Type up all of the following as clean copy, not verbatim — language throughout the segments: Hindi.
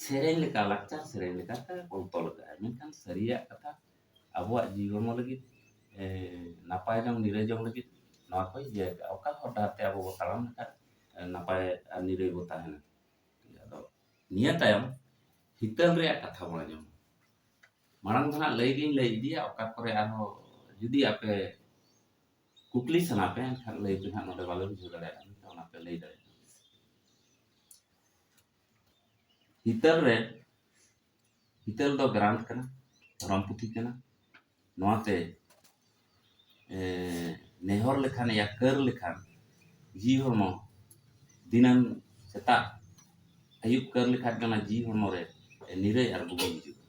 सेरेन लेका लाक्चार सेरेन लेका ᱚᱞ ᱛᱚᱞ ᱟᱠᱟᱜᱼᱟ ᱢᱮᱱᱠᱷᱟन ᱥᱟᱹᱨᱤᱭᱟᱜ ᱠᱟᱛᱷᱟ ᱟᱵᱚᱣᱟᱜ ᱡᱤᱵᱚᱱ ᱞᱟᱹᱜᱤᱫ ᱱᱟᱯᱟᱭ ᱡᱚᱝ ᱱᱤᱨᱟᱹᱭ ᱡᱚᱝ ᱞᱟᱹᱜᱤᱫ ᱱᱚᱣᱟ ᱠᱚᱭ ᱤᱭᱟᱹ ᱟᱠᱟᱜᱼᱟ ᱚᱠᱟ ᱦᱚᱨ ᱰᱟᱦᱟᱨ ᱛᱮ ᱟᱵᱚ ᱵᱚ ᱛᱟᱲᱟᱢ ᱞᱮᱠᱷᱟᱱ ᱱᱟᱯᱟᱭ ᱟᱨ ᱱᱤᱨᱟᱹᱭ ᱵᱚ ᱛᱟᱦᱮᱱᱟ ᱟᱫᱚ ᱱᱤᱭᱟᱹ ᱛᱟᱭᱚᱢ ᱦᱤᱛᱟᱹᱞ ᱨᱮᱭᱟᱜ ᱠᱟᱛᱷᱟ ᱵᱚᱱ ᱟᱸᱡᱚᱢᱟ ᱢᱟᱲᱟᱝ ᱫᱚ ᱦᱟᱸᱜ ᱞᱟᱹᱭ ᱜᱤᱧ ᱞᱟᱹᱭ ᱤᱫᱤᱭᱟ ᱚᱠᱟ ᱠᱚᱨᱮ ᱟᱨᱦᱚᱸ ᱡᱩᱫᱤ ᱟᱯᱮ ᱠᱩᱠᱞᱤ ᱥᱟᱱᱟ ᱯᱮ ᱮᱱᱠᱷᱟᱱ ᱞᱟᱹᱭ ᱯᱮ ᱦᱟᱸᱜ ᱱᱚᱰᱮ ᱵᱟᱞᱮ ᱵᱩᱡᱷᱟᱹᱣ ᱫᱟᱲᱮᱭᱟᱜᱼᱟ ᱚᱱᱟ ᱯᱮ ᱞᱟᱹᱭ ᱫᱟᱲᱮᱭᱟᱜᱼᱟ ᱦᱤᱛᱟᱹᱞ ᱨᱮ ᱦᱤᱛᱟᱹᱞ ᱫᱚ ᱜᱨᱟᱱᱴ ᱠᱟᱱᱟ ᱫᱷᱚᱨᱚᱢ ᱯᱩᱛᱷᱤ ᱠᱟᱱᱟ ᱱᱚᱣᱟᱛᱮ ᱱᱮᱦᱚᱨ ᱞᱮᱠᱷᱟᱱ ᱭᱟ ᱠᱟᱹᱨ ᱞᱮᱠᱷᱟन ᱡᱤᱣᱤ ᱦᱚᱲᱢᱚ ᱫᱤᱱᱟᱹᱢ ᱥᱮᱛᱟᱜ ᱟᱹᱭᱩᱵ ᱠᱟᱹᱨ ᱞᱮᱠᱷᱟᱱ ᱜᱮ ᱚᱱᱟ ᱡᱤᱣᱤ ᱦᱚᱲᱢᱚ ᱨᱮ ᱱᱤᱨᱟᱹᱭ ᱟᱨ ᱵᱩᱜᱤ ᱦᱤᱡᱩᱜᱼᱟ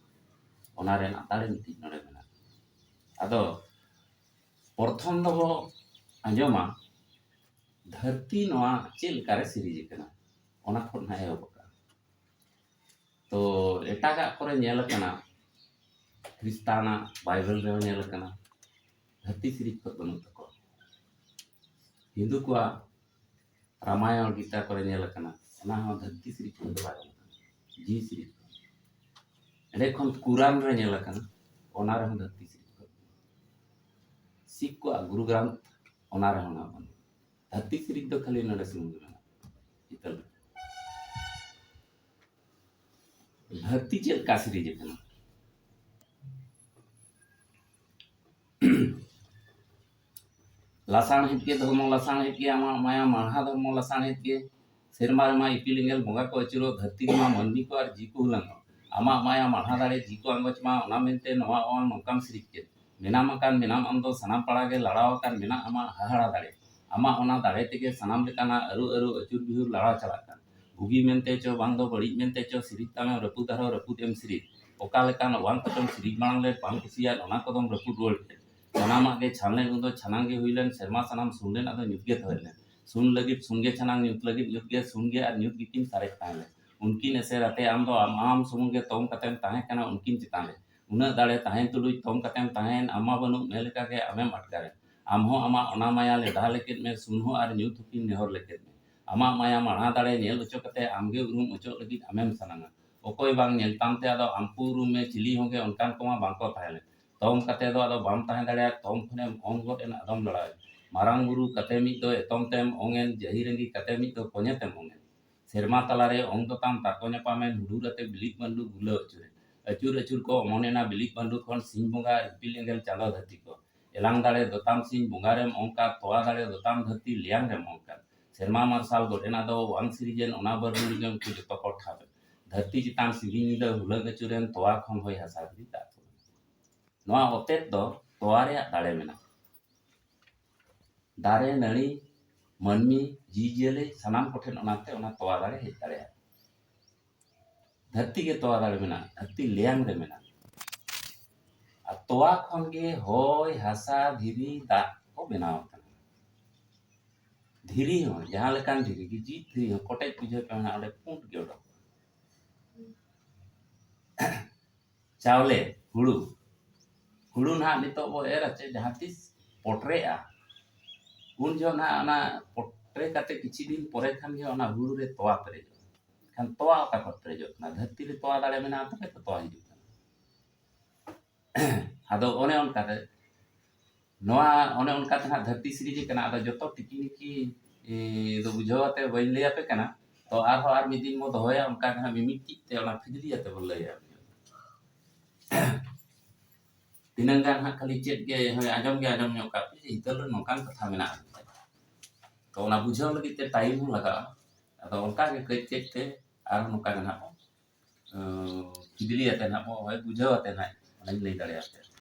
ᱚᱱᱟ ᱨᱮᱱᱟᱜ ᱫᱟᱲᱮ ᱢᱤᱫᱴᱤᱡ ᱱᱚᱰᱮ ᱢᱮᱱᱟᱜᱼᱟ ᱟᱫᱚ ᱯᱨᱚᱛᱷᱚᱢ ᱫᱚᱵᱚ ᱟᱸᱡᱚᱢᱟ ᱫᱷᱟᱹᱨᱛᱤ ᱱᱚᱣᱟ ᱪᱮᱫ ᱞᱮᱠᱟᱨᱮ ᱥᱤᱨᱤᱡᱽ ᱟᱠᱟᱱᱟ ᱚᱱᱟ ᱠᱷᱚᱱ ᱦᱟᱸᱜ ᱮᱦᱚᱵ ᱟᱠᱟᱱᱟ ᱛᱚ ᱮᱴᱟᱜᱟᱜ ᱠᱚᱨᱮ ᱧᱮᱞ ᱟᱠᱟᱱᱟ ᱠᱷᱨᱤᱥᱛᱟᱱᱟᱜ ᱵᱟᱭᱵᱮᱞ ᱨᱮᱦᱚᱸ ᱧᱮᱞ ᱟᱠᱟᱱᱟ ᱫᱷᱟᱹᱨᱛᱤ ᱥᱤᱨᱤᱡᱽ ᱠᱷᱚᱱ ᱵᱟᱹᱱᱩᱜ ᱛᱟᱠᱚᱣᱟ ᱦᱤᱱᱫᱩ ᱠᱚᱣᱟᱜ ᱨᱟᱢᱟᱭᱚᱱ ᱜᱤᱛᱟ ᱠᱚᱨᱮ ᱧᱮᱞ ᱟᱠᱟᱱᱟ ᱚᱱᱟ ᱦᱚᱸ ᱫᱷᱟᱹᱨᱛᱤ ᱥᱤᱨᱤᱡᱽ ᱠᱷᱚᱱ ᱫᱚ ᱵᱟᱭ ᱧᱮᱞ ᱟᱠᱟᱱᱟ ᱡᱤᱣᱤ ᱥᱤᱨᱤᱡᱽ ᱠᱷᱚᱱ ᱮᱸᱰᱮ ᱠᱷᱚᱱ ᱠᱩᱨᱟᱱ ᱨᱮ ᱧᱮᱞ ᱟᱠᱟᱱᱟ ᱚᱱᱟ ᱨᱮᱦᱚᱸ ᱫᱷᱟᱹᱨᱛᱤ ᱥᱤᱨᱤᱡᱽ ᱠᱷᱚᱱ ᱥᱤᱠᱷ ᱠᱚᱣᱟᱜ ᱜᱩᱨᱩ ᱜᱨᱟᱱᱛᱷ ᱚᱱᱟ ᱨᱮᱦᱚᱸ ᱱᱟᱜ ᱵᱟᱹᱱᱩᱜᱼᱟ ᱫᱷᱟᱹᱨᱛᱤ ᱥᱤᱨᱤᱡᱽ ᱫᱚ ᱠᱷᱟᱹᱞᱤ ᱱᱚᱰᱮ ᱥᱩᱢᱩᱝ ᱜᱮ ᱢᱮᱱᱟᱜᱼᱟ ᱦᱤᱛᱟᱹᱞ ᱨᱮ धरती चेक का सीरीज है लासाण हित के धर्म लासाण हित के आमा माया मानहा धर्म लासाण हित के सेरमा मा इपिल एंगल बोंगा को अचुरो धरती मा मनमी को और जी को हुलंग आमा माया मानहा दाड़े जी को अंगच मा ओना मेनते नवा ओन नोकाम सीरीज के मेनाम अकान मेनाम अम दो सनाम पड़ा के लड़ाव अकान मेना आमा हाहाड़ा दाड़े आमा ओना दाड़े तेगे सनाम लेकाना अरु अरु अचुर बिहुर लड़ा चला कान भुगी मेनते चो बांग दो बड़ी मेनते चो सीरीज तामे रपुद आरो रपुद एम सीरीज ओका लेकान वान कतम सीरीज मांग ले बांग कुसिया ओना कदम रपुद रोल सनामा के छानले उदो छनांग के हुइलन शर्मा सनाम सुनलेन अदो न्युगे थोइलेन सुन लगित सुनगे छनांग न्युत लगित न्युगे सुनगे और न्युत गिकिन सारे ताले उनकिन एसे राते आम दो आम सुमुंगे तोम कतेम ताहे कना उनकिन चिताले उना दाड़े ताहेन तुलुई तोम कतेम ताहेन अम्मा बनु मेलका के आमेम अटकारे आम हो अमा ओना माया लेडा लेकिन में सुन हो और न्युत हुकिन नेहर लेकिन में अमा माया माना दाड़े नेल उचो कते आमगे उरुम उचो लगित आमेम सनांगा ओकोय बांग नेलतामते अदो आमपू उरुम में चिली होंगे उनकान कोमा बांको ताहेले तोम कते दो अदो बाम ताहे दाड़े तोम खने ओंग गोट एन अदम लड़ाय मारांग बुरु कते मिद दो एतोम तेम ओंगेन जहिरंगी कते मिद दो कोने तेम ओंगेन सेरमा तलारे ओंग दो ताम ताको ᱧᱟᱯᱟᱢᱮ हुडूर अते बिलिक बंडू गुलो अचुरे अचुर अचुर को मोनेना बिलिक बंडू खन सिंह बोंगा इपिल एंगल चांदो धरती को एलांग दाड़े दोताम सिंह बोंगा रेम ओंका तोआ दाड़े दोताम धरती लियांग रेम ओंका सेरमा मार्शल गोटेना दो वांग सिरिजन ओना बरनु जम कु जतो को ठाबे धरती चितान सिंगी निदा हुलग अचुरेन तोआ खन होय हासा दी दा नोआ ओतेत दो तोआ रे दाड़े मेना दारे नड़ी मनमी जीजियले सनाम कोठेन ओनाते ओना तोआ दाड़े हेज दाड़े धरती के तोआ दाड़े मेना धरती लेयांग रे मेना आ तोआ खन गे होय हासा धीरी दा को बनाव कना धीरी हो जहां लेकान धीरी की जी धीरी हो कोटे बुझे पेना ओडे पुंट गे ओडो चावले हुड़ू हुड़ू ना नितो बो एर अचे जहां तिस पोटरेआ उन जो ना ना पोटरे काते किछि दिन परे खान गे ओना हुड़ू रे तोआ पेरेज खान तोआ का पेरेज ना धरती रे तोआ दाड़े मेना तबे तो तोआ हिजु आदो ओने ओन काते नोआ ओने ओन काते ना धरती सीरीज कना आदो जतो टिकिनिकी दो बुझावते बइन लेया पे कना तो आर मिदिन मो दोया उनका कना मिमिति ते ओना फिदली आते बोलया तिनंगान हा खाली चेत गे आजम ᱧᱚᱜ ᱠᱟᱜ ᱯᱮ ᱦᱤᱛᱟᱹᱞ ᱨᱮ ᱱᱚᱝᱠᱟᱱ ᱠᱟᱛᱷᱟ ᱢᱮᱱᱟᱜᱼᱟ तो ओना बुझाव लगित ते टाइम हो लगा अदो उनका के कई चेक ते आर नोका गना फिदली आते ना बुझाव आते ना ओना लई दाड़े आते